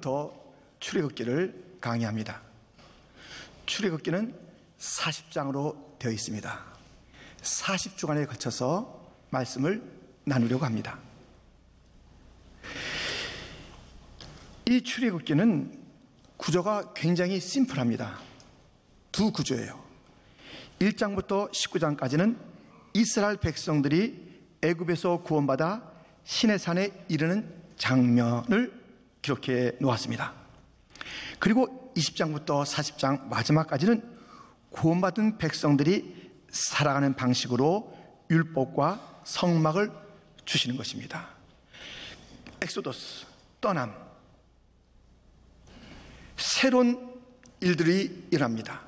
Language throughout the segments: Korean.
오늘부터 출애굽기를 강의합니다. 출애굽기는 40장으로 되어 있습니다. 40주간에 거쳐서 말씀을 나누려고 합니다. 이 출애굽기는 구조가 굉장히 심플합니다. 두 구조예요. 1장부터 19장까지는 이스라엘 백성들이 애굽에서 구원받아 시내산에 이르는 장면을 기록해 놓았습니다. 그리고 20장부터 40장 마지막까지는 구원받은 백성들이 살아가는 방식으로 율법과 성막을 주시는 것입니다. 엑소더스, 떠남, 새로운 일들이 일어납니다.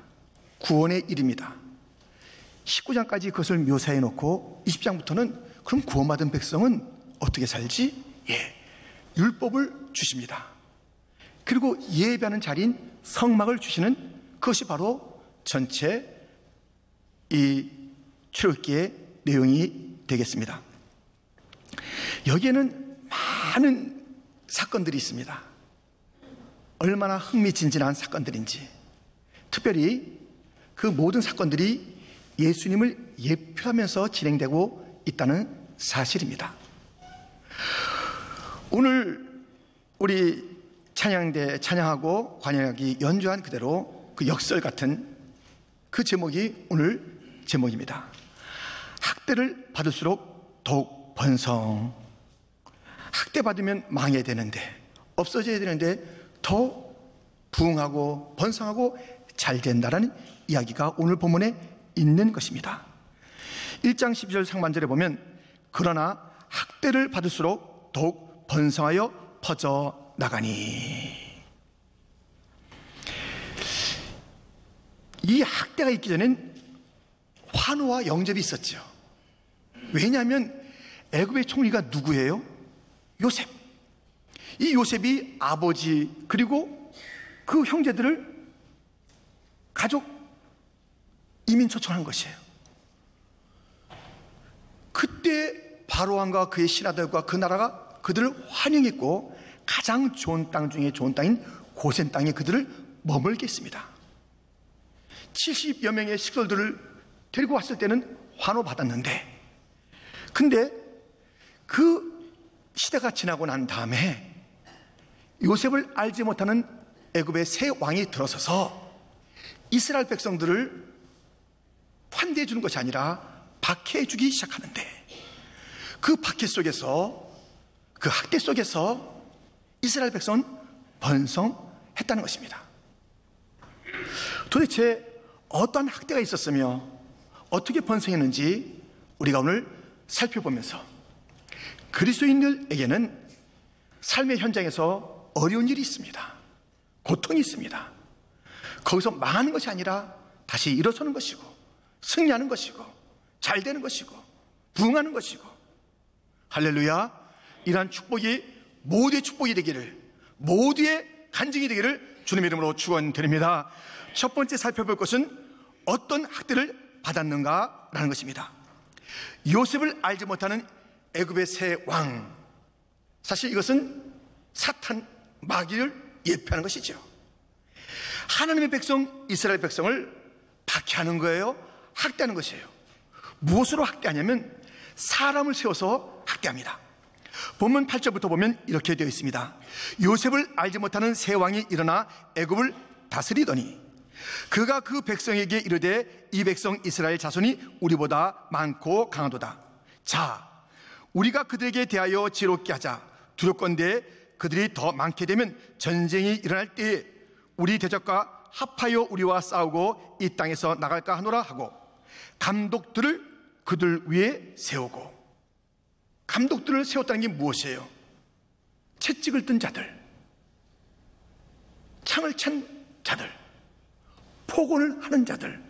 구원의 일입니다. 19장까지 그것을 묘사해 놓고 20장부터는 그럼 구원받은 백성은 어떻게 살지? 율법을 주십니다. 그리고 예배하는 자리인 성막을 주시는 그것이 바로 전체 이 출애굽기의 내용이 되겠습니다. 여기에는 많은 사건들이 있습니다. 얼마나 흥미진진한 사건들인지, 특별히 그 모든 사건들이 예수님을 예표하면서 진행되고 있다는 사실입니다. 오늘 우리 찬양대 찬양하고 관현악이 연주한 그대로 그 역설 같은 그 제목이 오늘 제목입니다. 학대를 받을수록 더욱 번성. 학대 받으면 망해야 되는데, 없어져야 되는데 더 부흥하고 번성하고 잘 된다라는 이야기가 오늘 본문에 있는 것입니다. 1장 12절 상반절에 보면 그러나 학대를 받을수록 더욱 번성하여 퍼져 나가니. 이 학대가 있기 전엔 환호와 영접이 있었죠. 왜냐하면 애굽의 총리가 누구예요? 요셉. 이 요셉이 아버지 그리고 그 형제들을 가족 이민 초청한 것이에요. 그때 바로왕과 그의 신하들과 그 나라가 그들을 환영했고 가장 좋은 땅 중에 좋은 땅인 고센 땅에 그들을 머물게 했습니다. 70여 명의 식솔들을 데리고 왔을 때는 환호받았는데, 근데 그 시대가 지나고 난 다음에 요셉을 알지 못하는 애굽의 새 왕이 들어서서 이스라엘 백성들을 환대해 주는 것이 아니라 박해해 주기 시작하는데, 그 박해 속에서, 그 학대 속에서 이스라엘 백성은 번성했다는 것입니다. 도대체 어떠한 학대가 있었으며 어떻게 번성했는지 우리가 오늘 살펴보면서, 그리스도인들에게는 삶의 현장에서 어려운 일이 있습니다. 고통이 있습니다. 거기서 망하는 것이 아니라 다시 일어서는 것이고, 승리하는 것이고, 잘 되는 것이고, 부흥하는 것이고, 할렐루야. 이러한 축복이 모두의 축복이 되기를, 모두의 간증이 되기를 주님의 이름으로 축원드립니다. 첫 번째 살펴볼 것은 어떤 학대를 받았는가라는 것입니다. 요셉을 알지 못하는 애굽의 새 왕, 사실 이것은 사탄, 마귀를 예표하는 것이죠. 하나님의 백성, 이스라엘 백성을 박해하는 거예요. 학대하는 것이에요. 무엇으로 학대하냐면 사람을 세워서 학대합니다. 본문 8절부터 보면 이렇게 되어 있습니다. 요셉을 알지 못하는 새 왕이 일어나 애굽을 다스리더니 그가 그 백성에게 이르되 이 백성 이스라엘 자손이 우리보다 많고 강하도다. 자, 우리가 그들에게 대하여 지롭게 하자. 두렵건대 그들이 더 많게 되면 전쟁이 일어날 때에 우리 대적과 합하여 우리와 싸우고 이 땅에서 나갈까 하노라 하고, 감독들을 그들 위에 세우고. 감독들을 세웠다는 게 무엇이에요? 채찍을 든 자들, 창을 찬 자들, 폭언을 하는 자들,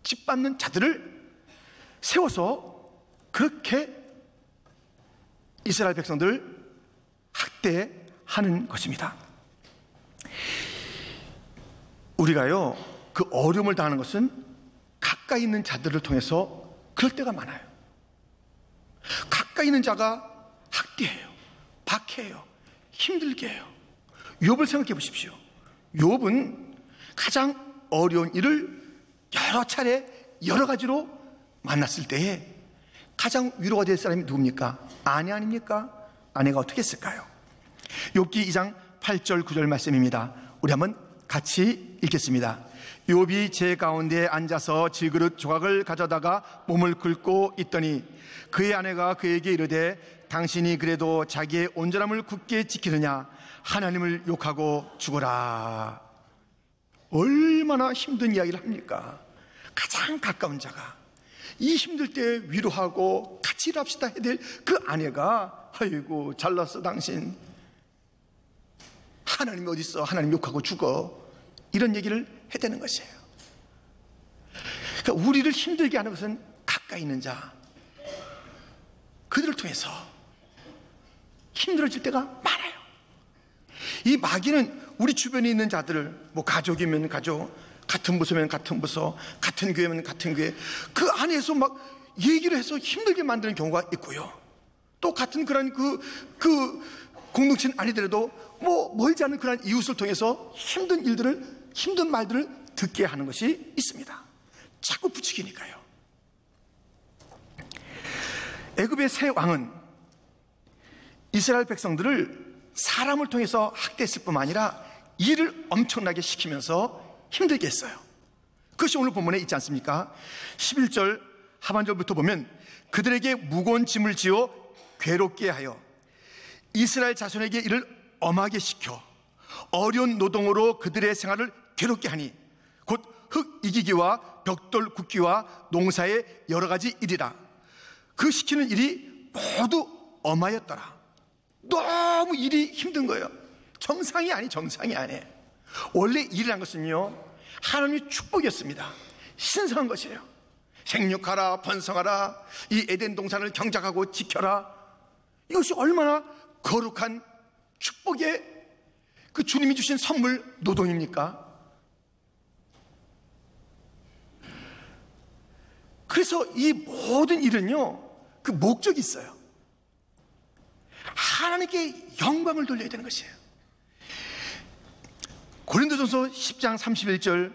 짓밟는 자들을 세워서 그렇게 이스라엘 백성들을 학대하는 것입니다. 우리가요, 그 어려움을 당하는 것은 가까이 있는 자들을 통해서 그럴 때가 많아요. 가까이 있는 자가 학대해요, 박해해요, 힘들게 해요, 욥을 생각해 보십시오. 욥은 가장 어려운 일을 여러 차례 여러 가지로 만났을 때에 가장 위로가 될 사람이 누굽니까? 아내 아닙니까? 아내가 어떻게 했을까요? 욥기 2장 8절 9절 말씀입니다. 우리 한번 같이 읽겠습니다. 욥이 제 가운데 앉아서 질그릇 조각을 가져다가 몸을 긁고 있더니 그의 아내가 그에게 이르되 당신이 그래도 자기의 온전함을 굳게 지키느냐? 하나님을 욕하고 죽어라. 얼마나 힘든 이야기를 합니까? 가장 가까운 자가 이 힘들 때 위로하고 같이 일합시다 해야 될 그 아내가 아이고 잘났어 당신, 하나님이 어디 있어, 하나님 욕하고 죽어, 이런 얘기를 해대는 것이에요. 그러니까 우리를 힘들게 하는 것은 가까이 있는 자, 그들을 통해서 힘들어질 때가 많아요. 이 마귀는 우리 주변에 있는 자들을, 뭐 가족이면 가족, 같은 부서면 같은 부서, 같은 교회면 같은 교회, 그 안에서 막 얘기를 해서 힘들게 만드는 경우가 있고요. 또 같은 그런 그 공동체는 아니더라도 뭐 멀지 않은 그런 이웃을 통해서 힘든 일들을, 힘든 말들을 듣게 하는 것이 있습니다. 자꾸 부추기니까요. 애굽의 새 왕은 이스라엘 백성들을 사람을 통해서 학대했을 뿐만 아니라 일을 엄청나게 시키면서 힘들게 했어요. 그것이 오늘 본문에 있지 않습니까? 11절 하반절부터 보면 그들에게 무거운 짐을 지어 괴롭게 하여 이스라엘 자손에게 일을 엄하게 시켜 어려운 노동으로 그들의 생활을 괴롭게 하니 곧 흙 이기기와 벽돌 굽기와 농사의 여러 가지 일이라. 그 시키는 일이 모두 엄하였더라. 너무 일이 힘든 거예요. 정상이 아니. 원래 일이란 것은요, 하나님의 축복이었습니다. 신성한 것이에요. 생육하라, 번성하라, 이 에덴 동산을 경작하고 지켜라. 이것이 얼마나 거룩한 축복의 그 주님이 주신 선물 노동입니까? 그래서 이 모든 일은요, 그 목적이 있어요. 하나님께 영광을 돌려야 되는 것이에요. 고린도전서 10장 31절,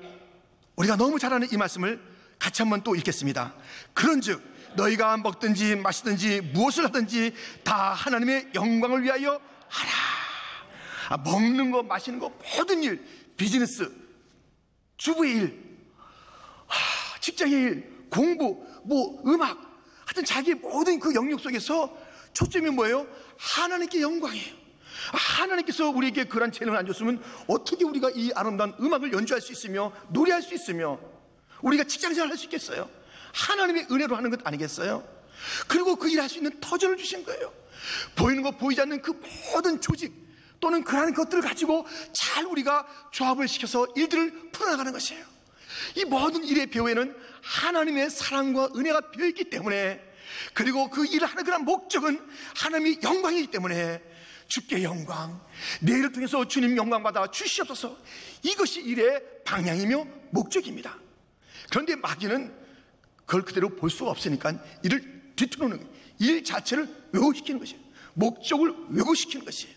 우리가 너무 잘 아는 이 말씀을 같이 한번 또 읽겠습니다. 그런즉 너희가 먹든지 마시든지 무엇을 하든지 다 하나님의 영광을 위하여 하라. 먹는 거 마시는 거 모든 일, 비즈니스, 주부의 일, 직장의 일, 공부, 뭐 음악, 하여튼 자기의 모든 그 영역 속에서 초점이 뭐예요? 하나님께 영광이에요. 하나님께서 우리에게 그런 재능을 안 줬으면 어떻게 우리가 이 아름다운 음악을 연주할 수 있으며 노래할 수 있으며 우리가 직장생활 할 수 있겠어요? 하나님의 은혜로 하는 것 아니겠어요? 그리고 그 일할 수 있는 터전을 주신 거예요. 보이는 것 보이지 않는 그 모든 조직 또는 그러한 것들을 가지고 잘 우리가 조합을 시켜서 일들을 풀어나가는 것이에요. 이 모든 일의 배후에는 하나님의 사랑과 은혜가 비어있기 때문에, 그리고 그 일을 하는 그런 목적은 하나님의 영광이기 때문에 주께 영광, 내 일을 통해서 주님 영광받아 주시옵소서, 이것이 일의 방향이며 목적입니다. 그런데 마귀는 그걸 그대로 볼 수가 없으니까 이를 뒤틀어놓는 거예요. 일 자체를 왜곡시키는 것이에요. 목적을 왜곡시키는 것이에요.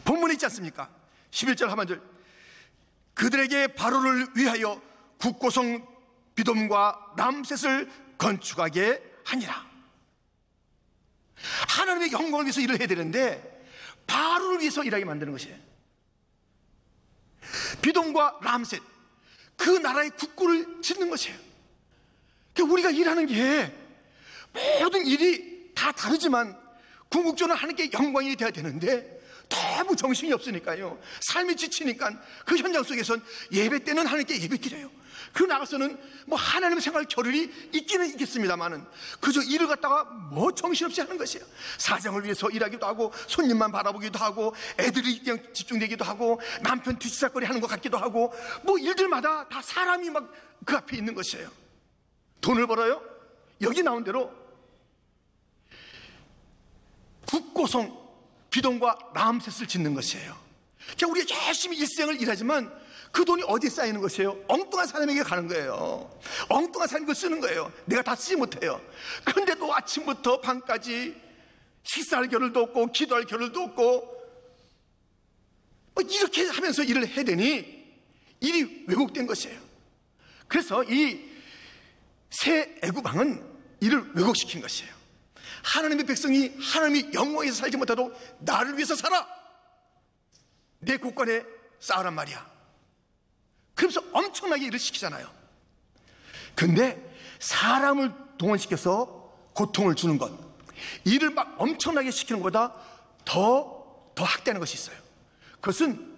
본문에 있지 않습니까? 11절 하반절, 그들에게 바로를 위하여 국고성 비돔과 람셋을 건축하게 하니라. 하나님의 영광을 위해서 일을 해야 되는데 바로를 위해서 일하게 만드는 것이에요. 비돔과 람셋, 그 나라의 국고를 짓는 것이에요. 그러니까 우리가 일하는 게 모든 일이 다 다르지만 궁극적으로 하나님께 영광이 돼야 되는데 너무 정신이 없으니까요, 삶이 지치니까 그 현장 속에선 예배 때는 하나님께 예배드려요. 그 나가서는 뭐 하나님의 생활 겨를이 있기는 있겠습니다만은 그저 일을 갖다가 뭐 정신없이 하는 것이에요. 사정을 위해서 일하기도 하고 손님만 바라보기도 하고 애들이 그냥 집중되기도 하고 남편 뒤치삭거리 하는 것 같기도 하고 뭐 일들마다 다 사람이 막 그 앞에 있는 것이에요. 돈을 벌어요? 여기 나온 대로 국고성 비돔과 람셋을 짓는 것이에요. 그러니까 우리가 열심히 일생을 일하지만 그 돈이 어디에 쌓이는 것이에요? 엉뚱한 사람에게 가는 거예요. 엉뚱한 사람이 그걸 쓰는 거예요. 내가 다 쓰지 못해요. 그런데도 아침부터 밤까지 식사할 겨를도 없고 기도할 겨를도 없고 이렇게 하면서 일을 해야 되니 일이 왜곡된 것이에요. 그래서 이 새 애굽왕은 이를 왜곡시킨 것이에요. 하나님의 백성이 하나님의 영광에서 살지 못하도록 나를 위해서 살아, 내 곳간에 쌓으란 말이야. 그러면서 엄청나게 일을 시키잖아요. 근데 사람을 동원시켜서 고통을 주는 것, 일을 막 엄청나게 시키는 것보다 더 학대하는 것이 있어요. 그것은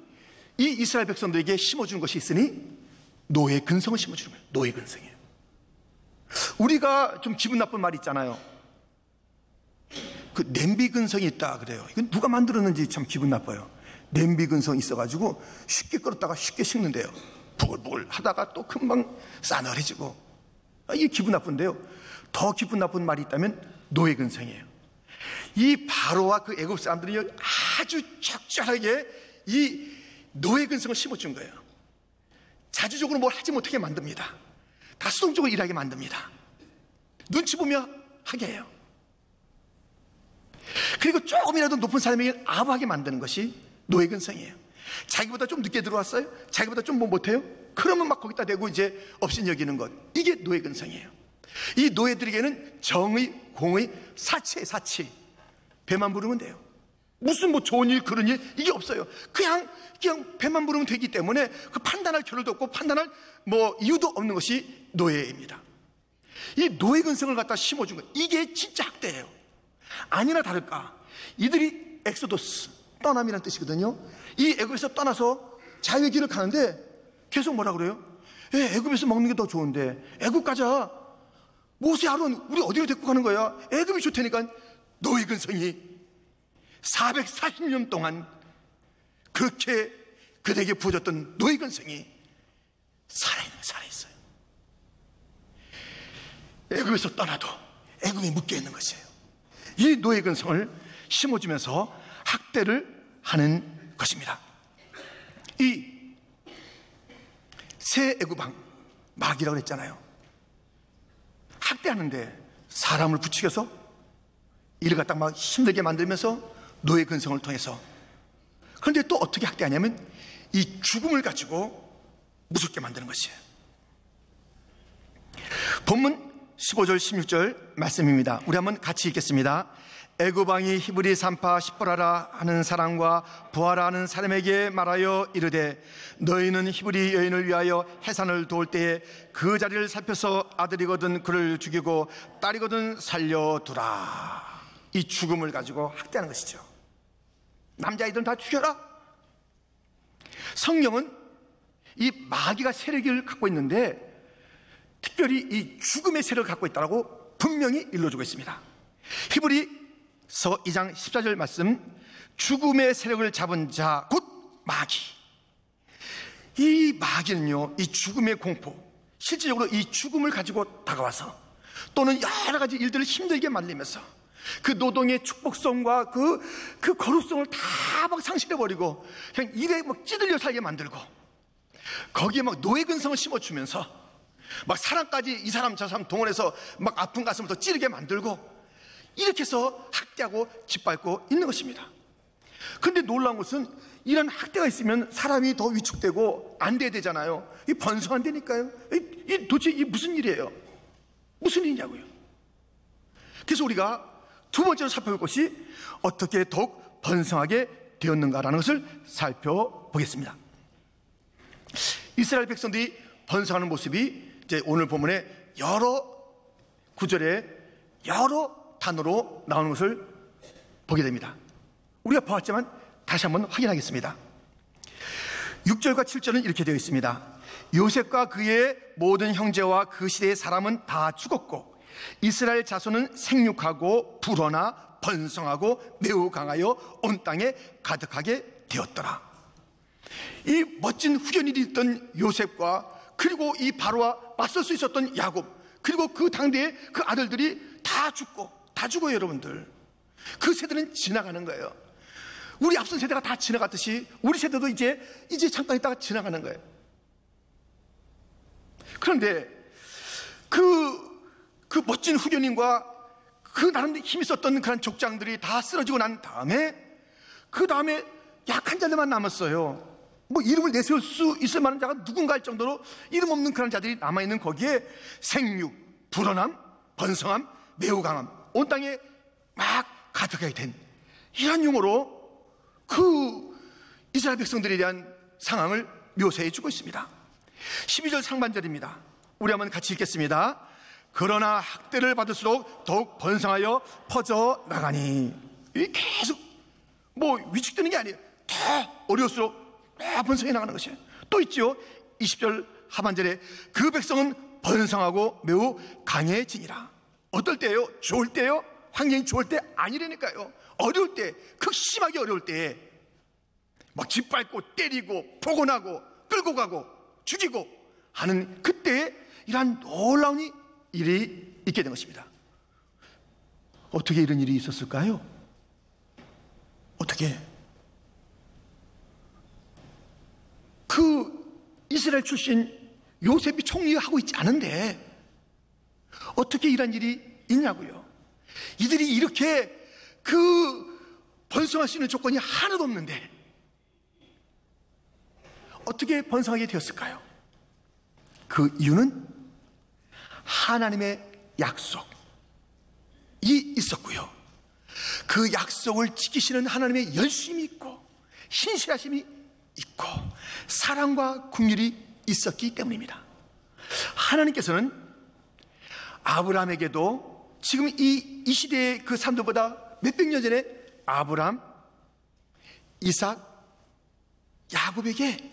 이 이스라엘 백성들에게 심어주는 것이 있으니 노예 근성을 심어주는 거예요. 노예 근성이에요. 우리가 좀 기분 나쁜 말이 있잖아요. 그 냄비 근성이 있다 그래요. 이건 누가 만들었는지 참 기분 나빠요. 냄비 근성이 있어가지고 쉽게 끓었다가 쉽게 식는데요. 부글부글 하다가 또 금방 싸늘해지고. 이게 기분 나쁜데요. 더 기분 나쁜 말이 있다면 노예 근성이에요. 이 바로와 그 애굽 사람들이 아주 적절하게 이 노예 근성을 심어준 거예요. 자주적으로 뭘 하지 못하게 만듭니다. 다 수동적으로 일하게 만듭니다. 눈치 보며 하게 해요. 그리고 조금이라도 높은 사람에게 아부하게 만드는 것이 노예 근성이에요. 자기보다 좀 늦게 들어왔어요? 자기보다 좀 뭐 못해요? 그러면 막 거기다 대고 이제 업신여기는 것, 이게 노예 근성이에요. 이 노예들에게는 정의, 공의, 사치의 사치, 배만 부르면 돼요. 무슨 뭐 좋은 일, 그런 일, 이게 없어요. 그냥 배만 부르면 되기 때문에 그 판단할 겨를도 없고 판단할 뭐 이유도 없는 것이 노예입니다. 이 노예 근성을 갖다 심어준 것, 이게 진짜 학대예요. 아니나 다를까, 이들이 엑소도스, 떠남이라는 뜻이거든요. 이 애굽에서 떠나서 자유의 길을 가는데 계속 뭐라 그래요? 애굽에서 먹는 게 더 좋은데 애굽 가자. 모세, 아론, 우리 어디로 데리고 가는 거야? 애굽이 좋다니까. 노예 근성이 440년 동안 그렇게 그들에게 부어졌던 노예 근성이 살아있어요. 애굽에서 떠나도 애굽에 묶여 있는 것이에요. 이 노예 근성을 심어주면서 학대를 하는 것입니다. 이 새 애굽왕 마귀라고 했잖아요. 학대하는데 사람을 부추겨서 일을 갖다 막 힘들게 만들면서 노예 근성을 통해서. 그런데 또 어떻게 학대하냐면 이 죽음을 가지고 무섭게 만드는 것이에요. 본문 15절 16절 말씀입니다. 우리 한번 같이 읽겠습니다. 애굽왕이 히브리 산파 십보라라 하는 사람과 부하라 하는 사람에게 말하여 이르되 너희는 히브리 여인을 위하여 해산을 도울 때에 그 자리를 살펴서 아들이거든 그를 죽이고 딸이거든 살려두라. 이 죽음을 가지고 학대하는 것이죠. 남자아이들은 다 죽여라. 성경은 이 마귀가 세력을 갖고 있는데 특별히 이 죽음의 세력을 갖고 있다고 분명히 일러주고 있습니다. 히브리서 2장 14절 말씀, 죽음의 세력을 잡은 자 곧 마귀. 이 마귀는요, 이 죽음의 공포, 실질적으로 이 죽음을 가지고 다가와서 또는 여러 가지 일들을 힘들게 만들면서 그 노동의 축복성과 그 거룩성을 다 막 상실해버리고 그냥 일에 막 찌들려 살게 만들고 거기에 막 노예 근성을 심어주면서 막 사람까지 이 사람 저 사람 동원해서 막 아픈 가슴을 더 찌르게 만들고 이렇게 해서 학대하고 짓밟고 있는 것입니다. 그런데 놀라운 것은 이런 학대가 있으면 사람이 더 위축되고 안 돼야 되잖아요. 이 번성한다니까요. 이 도대체 이게 무슨 일이에요? 무슨 일이냐고요. 그래서 우리가 두 번째로 살펴볼 것이 어떻게 더욱 번성하게 되었는가라는 것을 살펴보겠습니다. 이스라엘 백성들이 번성하는 모습이 이제 오늘 본문에 여러 구절에 여러 단어로 나오는 것을 보게 됩니다. 우리가 보았지만 다시 한번 확인하겠습니다. 6절과 7절은 이렇게 되어 있습니다. 요셉과 그의 모든 형제와 그 시대의 사람은 다 죽었고 이스라엘 자손은 생육하고 불어나 번성하고 매우 강하여 온 땅에 가득하게 되었더라. 이 멋진 후견일이 있던 요셉과 그리고 이 바로와 맞설 수 있었던 야곱 그리고 그 당대의 그 아들들이 다 죽어요. 여러분들, 그 세대는 지나가는 거예요. 우리 앞선 세대가 다 지나갔듯이 우리 세대도 이제 잠깐 있다가 지나가는 거예요. 그런데 그 멋진 후견인과 그 나름대로 힘이 있었던 그런 족장들이 다 쓰러지고 난 다음에 그 다음에 약한 자들만 남았어요. 뭐 이름을 내세울 수 있을 만한 자가 누군가 할 정도로 이름 없는 그런 자들이 남아있는 거기에 생육, 불어남, 번성함, 매우 강함, 온 땅에 막 가득하게 된 이런 용어로 그 이스라엘 백성들에 대한 상황을 묘사해 주고 있습니다. 12절 상반절입니다. 우리 한번 같이 읽겠습니다. 그러나 학대를 받을수록 더욱 번성하여 퍼져 나가니. 이게 계속 뭐 위축되는 게 아니에요. 더 어려울수록 더 번성해 나가는 것이에요. 또 있죠. 20절 하반절에 그 백성은 번성하고 매우 강해지니라. 어떨 때예요? 좋을 때요? 환경이 좋을 때 아니라니까요. 어려울 때, 극심하게 어려울 때 막 짓밟고 때리고 폭언하고 끌고 가고 죽이고 하는 그때에 이러한 놀라운 일이 있게 된 것입니다. 어떻게 이런 일이 있었을까요? 어떻게? 그 이스라엘 출신 요셉이 총리하고 있지 않은데 어떻게 이런 일이 있냐고요. 이들이 이렇게 그 번성할 수 있는 조건이 하나도 없는데 어떻게 번성하게 되었을까요? 그 이유는 하나님의 약속이 있었고요. 그 약속을 지키시는 하나님의 열심이 있고 신실하심이 있고 사랑과 긍휼이 있었기 때문입니다. 하나님께서는 아브라함에게도 지금 이 시대의 그 사람들보다 몇백 년 전에 아브라함, 이삭, 야곱에게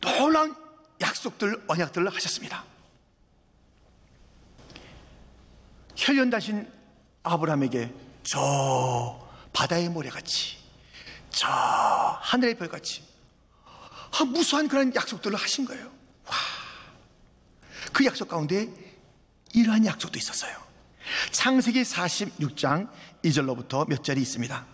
놀라운 약속들, 언약들을 하셨습니다. 혈연다신 아브라함에게 저 바다의 모래같이 저 하늘의 별같이 무수한 그런 약속들을 하신 거예요. 와, 그 약속 가운데 이러한 약속도 있었어요. 창세기 46장 2절로부터 몇 절이 있습니다.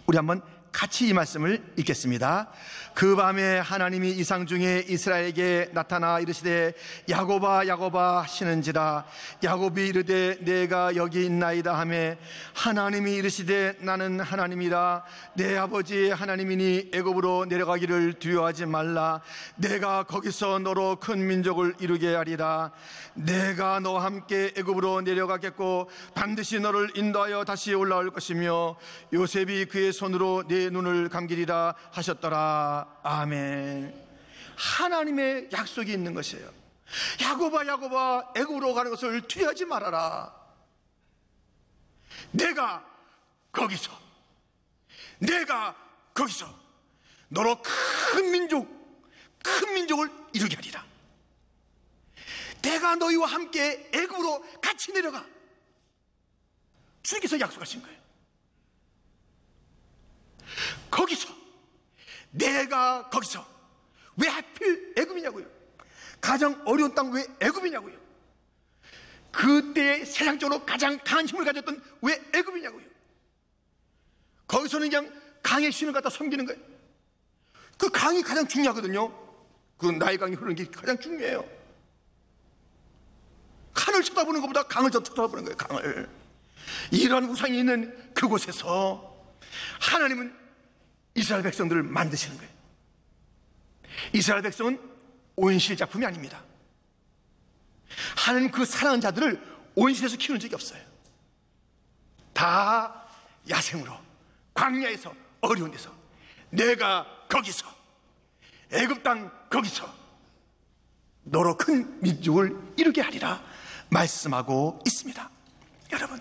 우리 한번 같이 이 말씀을 읽겠습니다. 그 밤에 하나님이 이상 중에 이스라엘에게 나타나 이르시되 야곱아 야곱아 하시는지라. 야곱이 이르되 내가 여기 있나이다 하매 하나님이 이르시되 나는 하나님이라. 내 아버지 하나님이니 애굽으로 내려가기를 두려워하지 말라. 내가 거기서 너로 큰 민족을 이루게 하리라. 내가 너와 함께 애굽으로 내려가겠고 반드시 너를 인도하여 다시 올라올 것이며 요셉이 그의 손으로 내 눈을 감기리라 하셨더라. 아멘. 하나님의 약속이 있는 것이에요. 야곱아 야곱아 애굽으로 가는 것을 두려워하지 말아라. 내가 거기서 너로 큰 민족을 이루게 하리라. 내가 너희와 함께 애굽으로 같이 내려가. 주님께서 약속하신 거예요. 내가 거기서 왜 하필 애굽이냐고요? 가장 어려운 땅 왜 애굽이냐고요? 그때 세상적으로 가장 강한 힘을 가졌던 왜 애굽이냐고요? 거기서는 그냥 강의 신을 갖다 섬기는 거예요. 그 강이 가장 중요하거든요. 그 나일강이 흐르는 게 가장 중요해요. 하늘 쳐다보는 것보다 강을 쳐다보는 거예요. 강을. 이런 우상이 있는 그곳에서 하나님은 이스라엘 백성들을 만드시는 거예요. 이스라엘 백성은 온실 작품이 아닙니다. 하나님 그 사랑하는 자들을 온실에서 키우는 적이 없어요. 다 야생으로 광야에서 어려운 데서 내가 거기서 애굽 땅 거기서 너로 큰 민족을 이루게 하리라 말씀하고 있습니다. 여러분,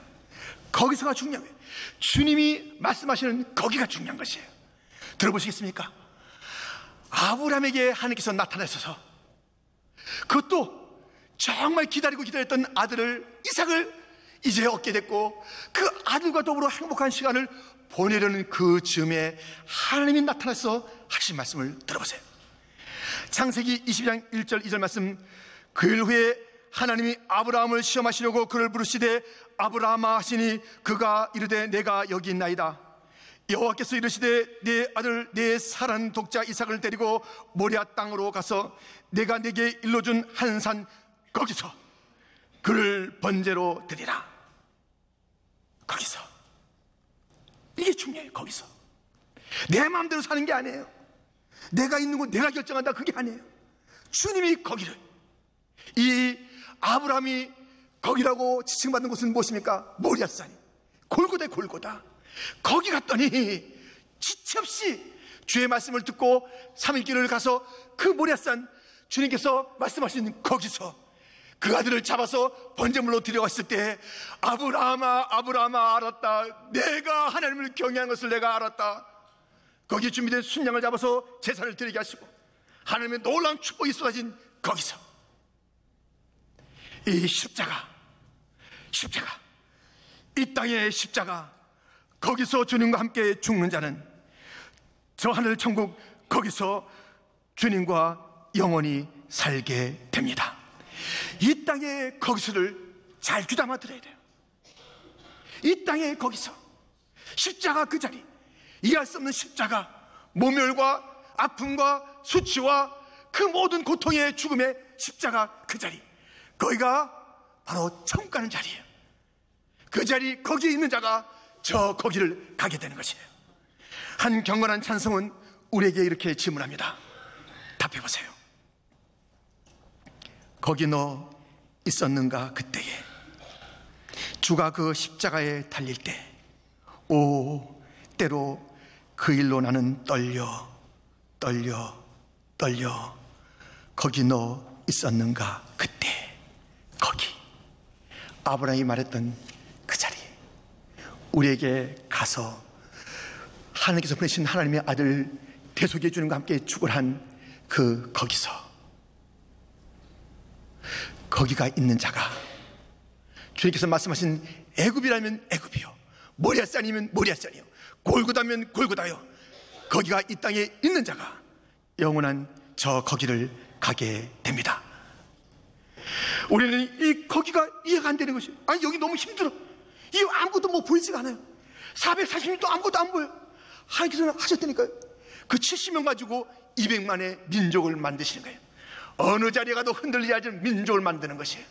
거기서가 중요한 거예요. 주님이 말씀하시는 거기가 중요한 것이에요. 들어보시겠습니까? 아브라함에게 하나님께서 나타나셔서 그것도 정말 기다렸던 아들을 이삭을 이제 얻게 됐고 그 아들과 더불어 행복한 시간을 보내려는 그 즈음에 하나님이 나타나서 하신 말씀을 들어보세요. 창세기 22장 1절 2절 말씀. 그 일 후에 하나님이 아브라함을 시험하시려고 그를 부르시되 아브라함아 하시니 그가 이르되 내가 여기 있나이다. 여호와께서 이르시되 내 아들 내 사랑하는 독자 이삭을 데리고 모리아 땅으로 가서 내가 네게 일러준 한 산 거기서 그를 번제로 드리라. 거기서. 이게 중요해요. 거기서. 내 마음대로 사는 게 아니에요. 내가 있는 곳 내가 결정한다, 그게 아니에요. 주님이 거기를, 이 아브라함이 거기라고 지칭받는 곳은 무엇입니까? 모리아산이, 골고다의 골고다. 거기 갔더니 지체 없이 주의 말씀을 듣고 3일 길을 가서 그 모리아산, 주님께서 말씀하신 거기서 그 아들을 잡아서 번제물로 드려왔을 때, 아브라함아 아브라함아, 알았다. 내가 하나님을 경외한 것을 내가 알았다. 거기에 준비된 순양을 잡아서 제사를 드리게 하시고 하나님의 놀라운 축복이 쏟아진 거기서, 이 십자가, 이 땅의 십자가, 거기서 주님과 함께 죽는 자는 저 하늘 천국, 거기서 주님과 영원히 살게 됩니다. 이 땅의 거기서를 잘 귀담아 들어야 돼요. 이 땅의 거기서, 십자가 그 자리, 이해할 수 없는 십자가, 모멸과 아픔과 수치와 그 모든 고통의 죽음의 십자가 그 자리, 거기가 바로 천국 가는 자리예요. 그 자리, 거기에 있는 자가 저 거기를 가게 되는 것이에요. 한 경건한 찬송은 우리에게 이렇게 질문합니다. 답해보세요. 거기 너 있었는가? 그때에 주가 그 십자가에 달릴 때, 오, 때로 그 일로 나는 떨려 거기 너 있었는가? 그때, 거기, 아브라함이 말했던 그 자리, 우리에게 가서 하나님께서 보내신 하나님의 아들 대속해 주님과 함께 죽을 한 그 거기서, 거기가 있는 자가, 주님께서 말씀하신 애굽이라면 애굽이요, 모리아산이면 모리아산이요, 골고다면 골고다요, 거기가 이 땅에 있는 자가 영원한 저 거기를 가게 됩니다. 우리는 이 거기가 이해가 안 되는 것이에요. 아니, 여기 너무 힘들어, 이 아무것도 뭐 보이지가 않아요. 440년도 아무것도 안 보여. 하나님께서 하셨다니까요. 그 70명 가지고 200만의 민족을 만드시는 거예요. 어느 자리에 가도 흔들리지 않는 민족을 만드는 것이에요.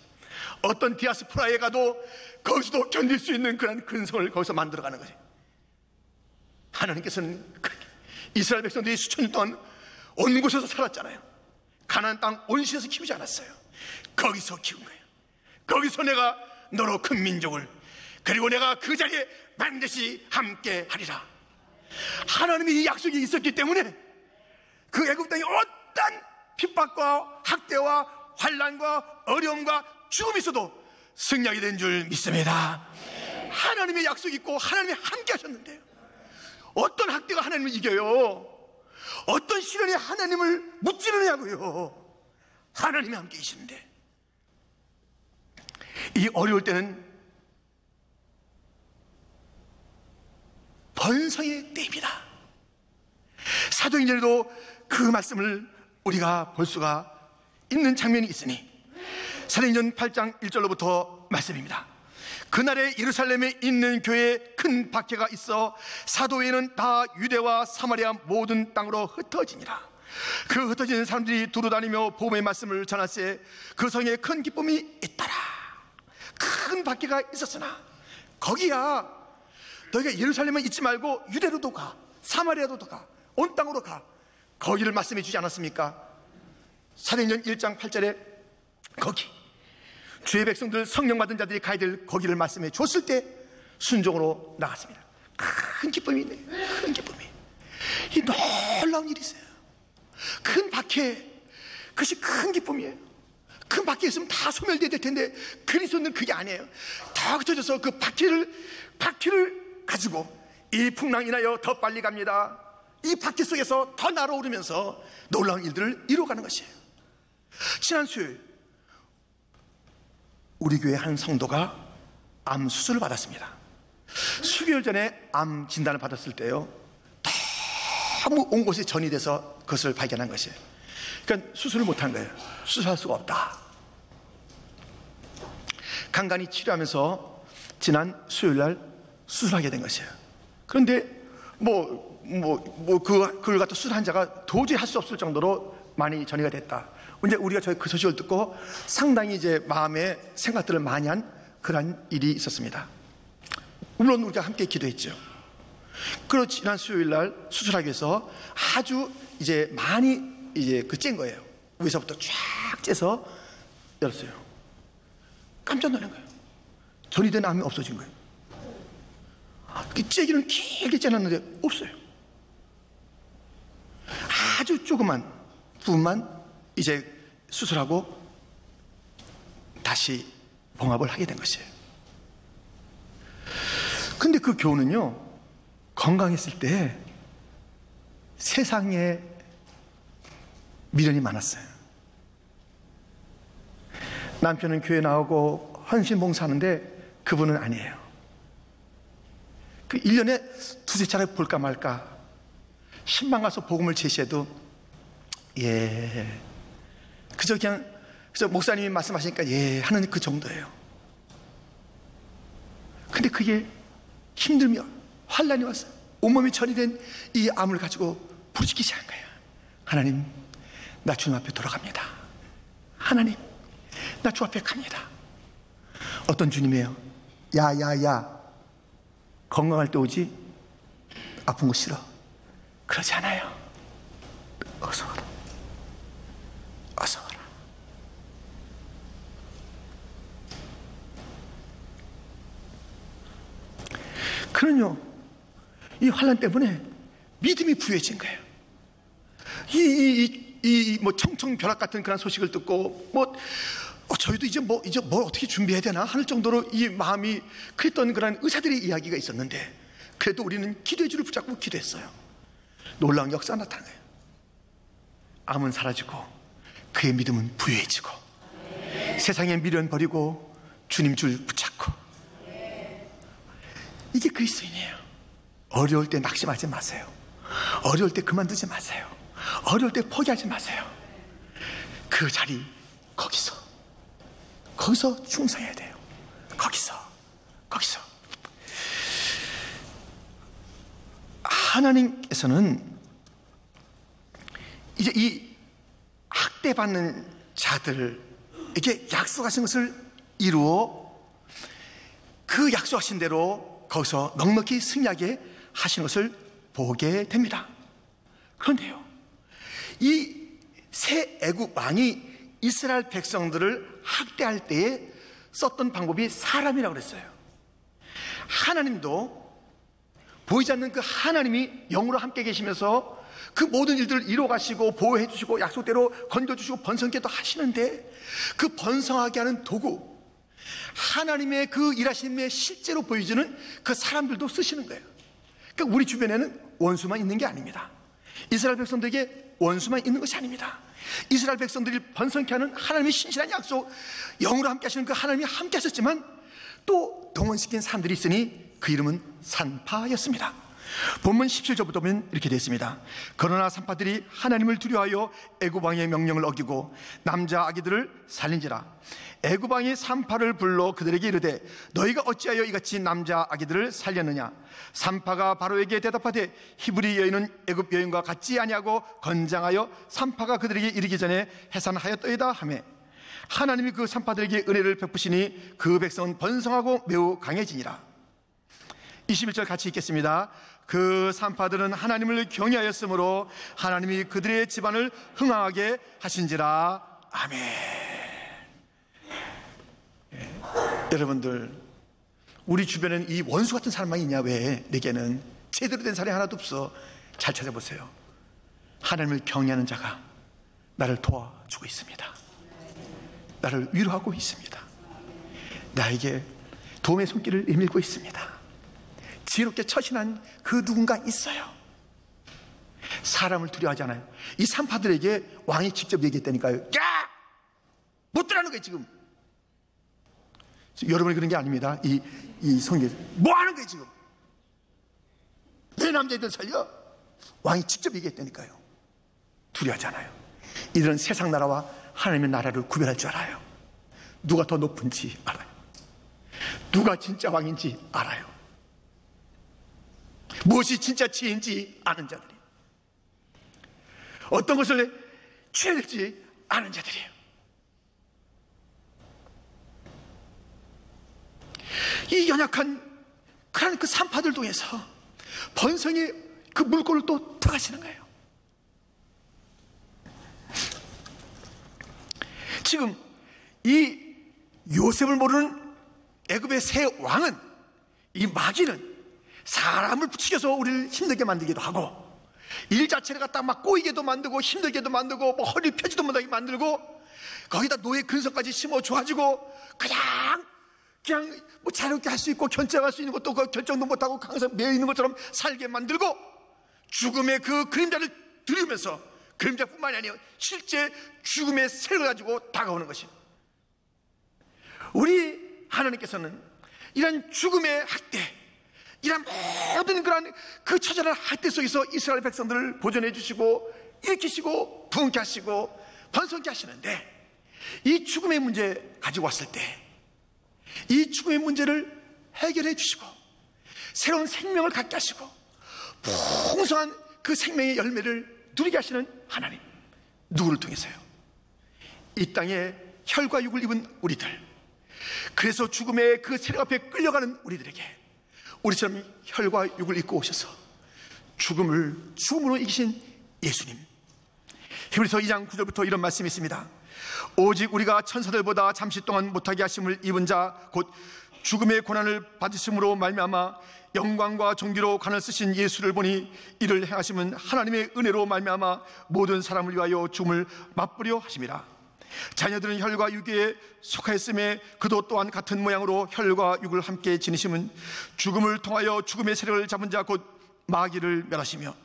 어떤 디아스포라에 가도 거기서도 견딜 수 있는 그런 근성을 거기서 만들어가는 거예요. 하나님께서는 이스라엘 백성들이 수천 년 동안 온 곳에서 살았잖아요. 가나안 땅 온시에서 키우지 않았어요. 거기서 키운 거예요. 거기서 내가 너로 큰 민족을, 그리고 내가 그 자리에 반드시 함께 하리라. 하나님이 이 약속이 있었기 때문에 그 애굽 땅에 어떤 핍박과 학대와 환난과 어려움과 죽음이 있어도 승리하게 된 줄 믿습니다. 하나님의 약속이 있고 하나님이 함께 하셨는데요, 어떤 학대가 하나님을 이겨요? 어떤 시련이 하나님을 무찌르냐고요? 하나님이 함께 계시는데, 이 어려울 때는 번성의 때입니다. 사도행전에도 그 말씀을 우리가 볼 수가 있는 장면이 있으니, 사도행전 8장 1절로부터 말씀입니다. 그날에 예루살렘에 있는 교회에 큰 박해가 있어 사도 외에는 다 유대와 사마리아 모든 땅으로 흩어지니라. 그 흩어지는 사람들이 두루다니며 복음의 말씀을 전하세 그 성에 큰 기쁨이 있더라. 큰 박해가 있었으나 거기야, 너희가 예루살렘에 있지 말고 유대로도 가, 사마리아로도 가, 온 땅으로 가, 거기를 말씀해 주지 않았습니까? 사도행전 1장 8절에 거기, 주의 백성들, 성령 받은 자들이 가야 될 거기를 말씀해 줬을 때 순종으로 나갔습니다. 큰 기쁨이 있네요. 큰 기쁨이. 이 놀라운 일이 있어요. 큰 박해, 그것이 큰 기쁨이에요. 큰 박해 있으면 다 소멸돼야 될 텐데 그리스도는 그게 아니에요. 더 흩어져서 그 박해를 가지고 이 풍랑이 나여 더 빨리 갑니다. 이 박해 속에서 더 날아오르면서 놀라운 일들을 이루어가는 것이에요. 지난 수요일 우리 교회 한 성도가 암 수술을 받았습니다. 수개월 전에 암 진단을 받았을 때요, 너무 온 곳에 전이 돼서 그것을 발견한 것이에요. 그러니까 수술을 못한 거예요. 수술할 수가 없다. 간간히 치료하면서 지난 수요일 날 수술하게 된 것이에요. 그런데 그걸 갖다 수술한 자가 도저히 할 수 없을 정도로 많이 전이가 됐다. 근데 우리가 그 소식을 듣고 상당히 이제 마음에 생각들을 많이 한 그런 일이 있었습니다. 물론 우리가 함께 기도했죠. 그리고 지난 수요일 날 수술하기 위해서 아주 이제 많이 이제 쨘 거예요. 위에서부터 쫙 째서 열었어요. 깜짝 놀란 거예요. 전이 된 암이 없어진 거예요. 째기는 길게 째놨는데 없어요. 아주 조그만 부분만 이제 수술하고 다시 봉합을 하게 된 것이에요. 근데 그 교우는요, 건강했을 때 세상에 미련이 많았어요. 남편은 교회 나오고 헌신봉사하는데 그분은 아니에요. 그 1년에 두세 차례 볼까 말까, 신방 가서 복음을 제시해도 그저 그냥 목사님이 말씀하시니까 하는 그 정도예요. 근데 그게 힘들며 환난이 왔어요. 온몸이 전이 된 이 암을 가지고 부르짖기 시작한 거예요. 하나님, 나 주님 앞에 돌아갑니다. 하나님, 나 주 앞에 갑니다. 어떤 주님이에요? 야, 건강할 때 오지? 아픈 거 싫어. 그러지 않아요. 어서 와라. 어서 와라. 그는요, 이 환난 때문에 믿음이 부여해진 거예요. 뭐 청청벼락 같은 그런 소식을 듣고 저희도 이제 뭘 어떻게 준비해야 되나 하는 정도로 이 마음이 그랬던 그런 의사들의 이야기가 있었는데, 그래도 우리는 기도의 줄을 붙잡고 기도했어요. 놀라운 역사가 나타난 거예요. 암은 사라지고 그의 믿음은 부여해지고 세상의 미련 버리고 주님 줄 붙잡고. 이게 그리스도인이에요. 어려울 때 낙심하지 마세요. 어려울 때 그만두지 마세요. 어려울 때 포기하지 마세요. 그 자리, 거기서 충성해야 돼요. 거기서 하나님께서는 이제 이 학대받는 자들에게 약속하신 것을 이루어 그 약속하신 대로 거기서 넉넉히 승리하게 하시는 것을 보게 됩니다. 그런데요, 이 새 애국 왕이 이스라엘 백성들을 학대할 때에 썼던 방법이 사람이라고 그랬어요. 하나님도 보이지 않는 그 하나님이 영으로 함께 계시면서 그 모든 일들을 이루어가시고 보호해 주시고 약속대로 건져주시고 번성케도 하시는데, 그 번성하게 하는 도구, 하나님의 그 일하심에 실제로 보여지는 그 사람들도 쓰시는 거예요. 그러니까 우리 주변에는 원수만 있는 게 아닙니다. 이스라엘 백성들에게 원수만 있는 것이 아닙니다. 이스라엘 백성들이 번성케 하는 하나님의 신실한 약속, 영으로 함께 하시는 그 하나님이 함께 하셨지만 또 동원시킨 사람들이 있으니 그 이름은 산파였습니다. 본문 17절부터 보면 이렇게 되어 있습니다. 그러나 산파들이 하나님을 두려워하여 애굽 왕의 명령을 어기고 남자 아기들을 살린지라. 애굽 왕이 산파를 불러 그들에게 이르되 너희가 어찌하여 이같이 남자 아기들을 살렸느냐. 산파가 바로에게 대답하되 히브리 여인은 애굽 여인과 같지 아니하고 건장하여 산파가 그들에게 이르기 전에 해산하였더이다 하매, 하나님이 그 산파들에게 은혜를 베푸시니 그 백성은 번성하고 매우 강해지니라. 21절 같이 읽겠습니다. 그 산파들은 하나님을 경외하였으므로 하나님이 그들의 집안을 흥황하게 하신지라. 아멘. 여러분들, 우리 주변에는 이 원수 같은 사람만 있냐? 왜? 내게는 제대로 된 사람이 하나도 없어. 잘 찾아보세요. 하나님을 경외하는 자가 나를 도와주고 있습니다. 나를 위로하고 있습니다. 나에게 도움의 손길을 내밀고 있습니다. 지혜롭게 처신한 그 누군가 있어요. 사람을 두려워하잖아요. 이 산파들에게 왕이 직접 얘기했다니까요. 야! 못 들어가는 거예요 지금. 여러분이 그런 게 아닙니다. 이 성경에서 뭐 하는 거예요 지금? 내 남자애들 살려? 왕이 직접 얘기했다니까요. 두려워하잖아요. 이들은 세상 나라와 하나님의 나라를 구별할 줄 알아요. 누가 더 높은지 알아요. 누가 진짜 왕인지 알아요. 무엇이 진짜 지혜인지 아는 자들이, 어떤 것을 취해야 될지 아는 자들이에요. 이 연약한 그 산파들 통해서 번성의 그 물꼬를 또 터가시는 거예요. 지금 이 요셉을 모르는 애굽의 새 왕은, 이 마귀는 사람을 부추겨서 우리를 힘들게 만들기도 하고, 일 자체를 갖다 막 꼬이게도 만들고 힘들게도 만들고 뭐 허리를 펴지도 못하게 만들고, 거기다 노예 근성까지 심어 줘가지고 그냥 뭐 자유롭게 할 수 있고 결정할 수 있는 것도 그 결정도 못하고 항상 매여 있는 것처럼 살게 만들고, 죽음의 그 그림자를 들으면서, 그림자뿐만이 아니에요, 실제 죽음의 세력을 가지고 다가오는 것이에요. 우리 하나님께서는 이런 죽음의 학대, 이런 모든 그런 그 처절한 학대 속에서 이스라엘 백성들을 보존해 주시고 일으키시고 부흥케 하시고 번성케 하시는데, 이 죽음의 문제 가지고 왔을 때 이 죽음의 문제를 해결해 주시고 새로운 생명을 갖게 하시고 풍성한 그 생명의 열매를 누리게 하시는 하나님, 누구를 통해서요? 이 땅에 혈과 육을 입은 우리들, 그래서 죽음의 그 세력 앞에 끌려가는 우리들에게 우리처럼 혈과 육을 입고 오셔서 죽음을 죽음으로 이기신 예수님, 히브리서 2장 9절부터 이런 말씀이 있습니다. 오직 우리가 천사들보다 잠시 동안 못하게 하심을 입은 자 곧 죽음의 고난을 받으심으로 말미암아 영광과 존귀로 관을 쓰신 예수를 보니 이를 행하심은 하나님의 은혜로 말미암아 모든 사람을 위하여 죽음을 맛보려 하심이라. 자녀들은 혈과 육에 속하였음에 그도 또한 같은 모양으로 혈과 육을 함께 지니심은 죽음을 통하여 죽음의 세력을 잡은 자 곧 마귀를 멸하시며.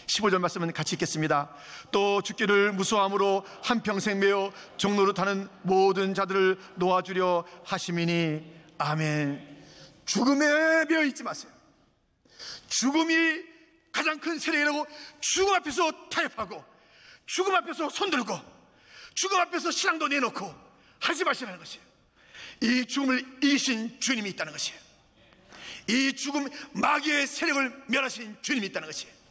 15절 말씀은 같이 읽겠습니다. 또 죽기를 무서워함으로 한평생 매어 종로로 타는 모든 자들을 놓아주려 하심이니. 아멘. 죽음에 매어 있지 마세요. 죽음이 가장 큰 세력이라고 죽음 앞에서 타협하고 죽음 앞에서 손들고 죽음 앞에서 신앙도 내놓고 하지 마시라는 것이에요. 이 죽음을 이기신 주님이 있다는 것이에요. 이 죽음 마귀의 세력을 멸하신 주님이 있다는 것이에요.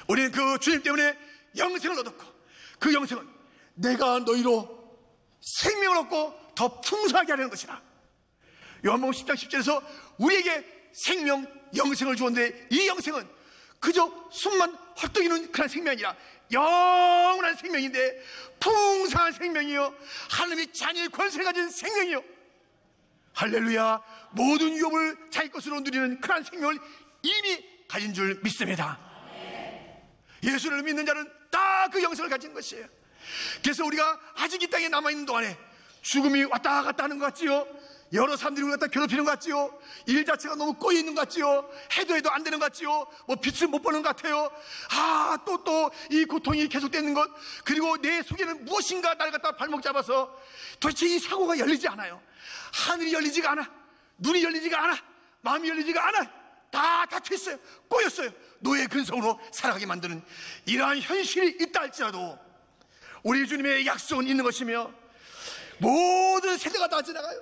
우리는 그 주님 때문에 영생을 얻었고, 그 영생은 내가 너희로 생명을 얻고 더 풍성하게 하려는 것이다. 요한복음 10장 10절에서 우리에게 생명, 영생을 주었는데, 이 영생은 그저 숨만 헐떡이는 그런 생명이 아니라 영원한 생명인데, 풍성한 생명이요, 하나님의 자녀의 권세를 가진 생명이요, 할렐루야, 모든 유업을 자기 것으로 누리는 그런 생명을 이미 가진 줄 믿습니다. 예수를 믿는 자는 다 그 영생을 가진 것이에요. 그래서 우리가 아직 이 땅에 남아있는 동안에 죽음이 왔다 갔다 하는 것 같지요, 여러 사람들이 우리 갖다 괴롭히는 것 같지요, 일 자체가 너무 꼬여있는 것 같지요, 해도 안 되는 것 같지요, 뭐 빛을 못 보는 것 같아요. 또 이 고통이 계속되는 것, 그리고 내 속에는 무엇인가 나를 갖다 발목 잡아서 도대체 이 사고가 열리지 않아요. 하늘이 열리지가 않아, 눈이 열리지가 않아, 마음이 열리지가 않아. 다 닫혀있어요. 꼬였어요. 노예 근성으로 살아가게 만드는 이러한 현실이 있다 할지라도 우리 주님의 약속은 있는 것이며, 모든 세대가 다 지나가요.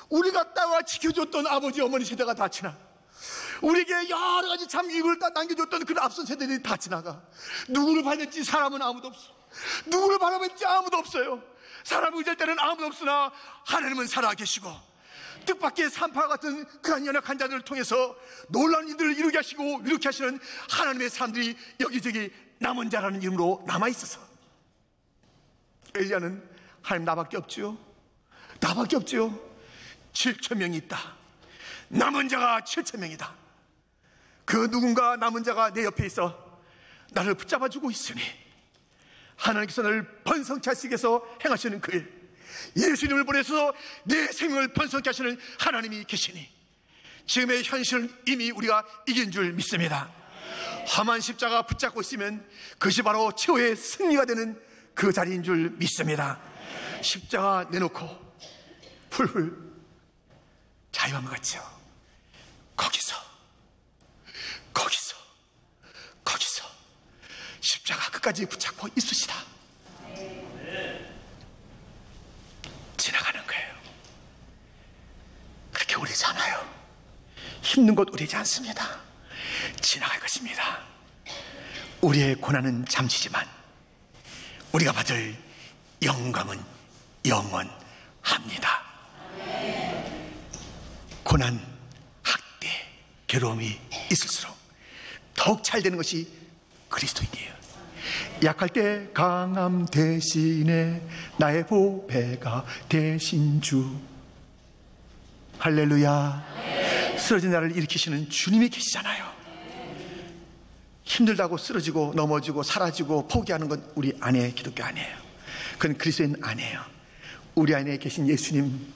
우리가 따와 지켜줬던 아버지 어머니 세대가 다 지나, 우리에게 여러 가지 참 이익을 다 남겨줬던 그 앞선 세대들이 다 지나가. 누구를 받을지 사람은 아무도 없어. 누구를 바라볼지 아무도 없어요. 사람을 의지할 때는 아무도 없으나 하나님은 살아계시고, 뜻밖의 산파 같은 그런 연약한 자들을 통해서 놀라운 일들을 이루게 하시고 이렇게 하시는 하나님의 사람들이 여기저기 남은 자라는 이름으로 남아있어서, 엘리야는 하나님 나밖에 없지요, 나밖에 없지요, 7,000명이 있다, 남은 자가 7,000명이다. 그 누군가 남은 자가 내 옆에 있어 나를 붙잡아주고 있으니 하나님께서 나를 번성케 하시기 위해서 행하시는 그 일, 예수님을 보내서 내 생명을 번성케 하시는 하나님이 계시니 지금의 현실은 이미 우리가 이긴 줄 믿습니다. 험한 십자가 붙잡고 있으면 그것이 바로 최후의 승리가 되는 그 자리인 줄 믿습니다. 십자가 내놓고 풀풀 자유함을 갖죠. 거기서 십자가 끝까지 붙잡고 있으시다. 지나가는 거예요. 그렇게 오래지 않아요. 힘든 것 오래지 않습니다. 지나갈 것입니다. 우리의 고난은 잠시지만 우리가 받을 영광은 영원합니다. 고난, 학대, 괴로움이 있을수록 더욱 잘 되는 것이 그리스도인이에요. 약할 때 강함 대신에 나의 보배가 되신 주. 할렐루야. 쓰러진 나를 일으키시는 주님이 계시잖아요. 힘들다고 쓰러지고 넘어지고 사라지고 포기하는 건 우리 안에 기독교 아니에요. 그건 그리스도인 아니에요. 우리 안에 계신 예수님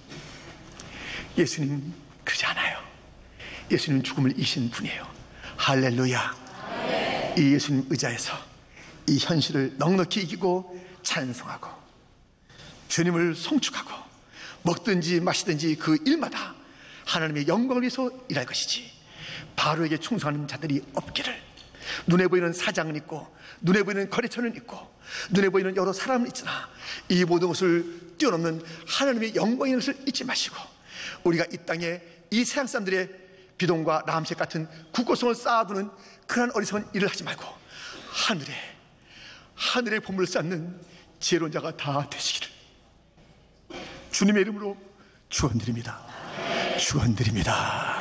그러지 않아요. 예수님 죽음을 이신 분이에요. 할렐루야. 이 예수님 의지해서 이 현실을 넉넉히 이기고 찬송하고 주님을 송축하고 먹든지 마시든지 그 일마다 하나님의 영광을 위해서 일할 것이지, 바로에게 충성하는 자들이 없기를. 눈에 보이는 사장은 있고 눈에 보이는 거래처는 있고 눈에 보이는 여러 사람은 있으나 이 모든 것을 뛰어넘는 하나님의 영광인 것을 잊지 마시고, 우리가 이 땅에 이 세상 사람들의 비동과 라암색 같은 국고성을 쌓아두는 그런 어리석은 일을 하지 말고 하늘의 보물을 쌓는 지혜로운 자가 다 되시기를 주님의 이름으로 축원드립니다. 축원드립니다.